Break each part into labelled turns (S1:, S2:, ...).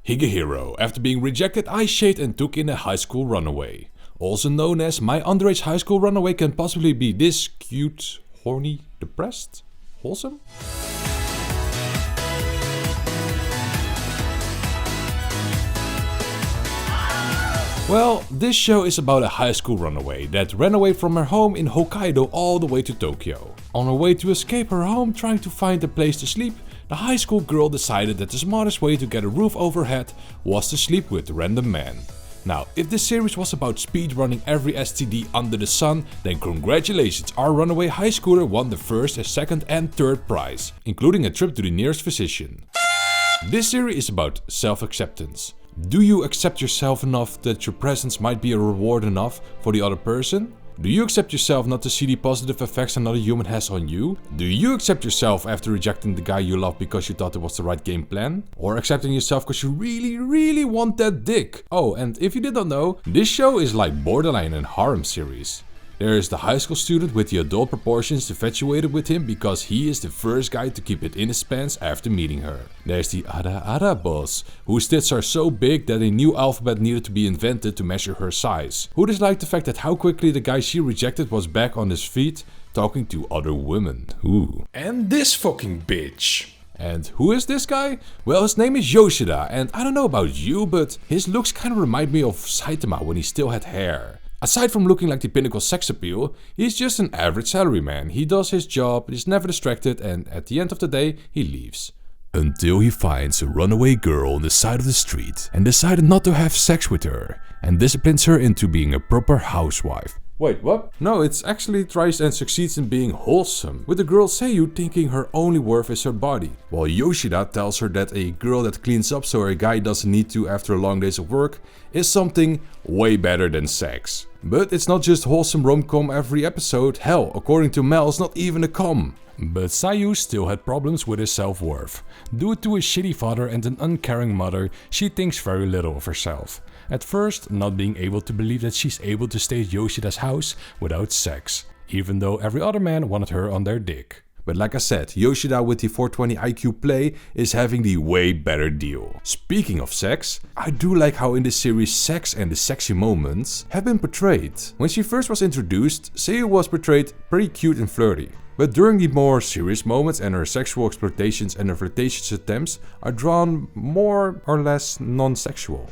S1: Higehiro, after being rejected, eye-shade and took in a high school runaway. Also known as my underage high school runaway can possibly be this cute, horny, depressed, wholesome? Well, this show is about a high school runaway that ran away from her home in Hokkaido all the way to Tokyo. On her way to escape her home trying to find a place to sleep, the high school girl decided that the smartest way to get a roof over her head was to sleep with random men. Now, if this series was about speedrunning every STD under the sun, then congratulations, our runaway high schooler won the first, second and third prize, including a trip to the nearest physician. This series is about self-acceptance. Do you accept yourself enough that your presence might be a reward enough for the other person? Do you accept yourself not to see the positive effects another human has on you? Do you accept yourself after rejecting the guy you love because you thought it was the right game plan? Or accepting yourself because you really want that dick? Oh, and if you did not know, this show is like borderline and harem series. There is the high school student with the adult proportions infatuated with him because he is the first guy to keep it in his pants after meeting her. There's the Ara boss, whose tits are so big that a new alphabet needed to be invented to measure her size. Who disliked the fact that how quickly the guy she rejected was back on his feet talking to other women. Ooh. And this fucking bitch. And who is this guy? Well, his name is Yoshida, and I don't know about you, but his looks kinda remind me of Saitama when he still had hair. Aside from looking like the pinnacle sex appeal, he's just an average salaryman. He does his job, is never distracted, and at the end of the day, he leaves. Until he finds a runaway girl on the side of the street and decided not to have sex with her and disciplines her into being a proper housewife. Wait, what? No, it's actually tries and succeeds in being wholesome, with the girl Seiyu thinking her only worth is her body, while Yoshida tells her that a girl that cleans up so a guy doesn't need to after long days of work is something way better than sex. But it's not just wholesome rom-com every episode, hell, according to Mel, it's not even a com. But Seiyu still had problems with his self-worth. Due to a shitty father and an uncaring mother, she thinks very little of herself. At first, not being able to believe that she's able to stay at Yoshida's house without sex, even though every other man wanted her on their dick. But like I said, Yoshida with the 420 IQ play is having the way better deal. Speaking of sex, I do like how in this series sex and the sexy moments have been portrayed. When she first was introduced, Seiyu was portrayed pretty cute and flirty. But during the more serious moments and her sexual exploitations and her flirtatious attempts are drawn more or less non-sexual.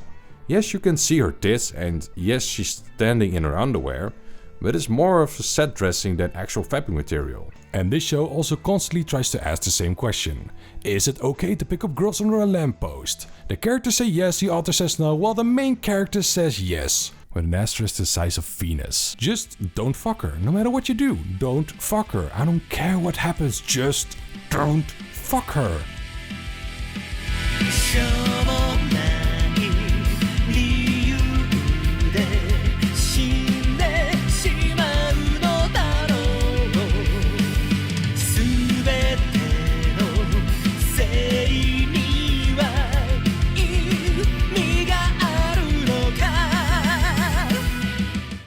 S1: Yes, you can see her tits and yes, she's standing in her underwear, but it's more of a set dressing than actual fabric material. And this show also constantly tries to ask the same question. Is it okay to pick up girls under a lamppost? The characters say yes, the author says no, while the main character says yes. With an asterisk the size of Venus. Just don't fuck her, no matter what you do. Don't fuck her. I don't care what happens, just don't fuck her.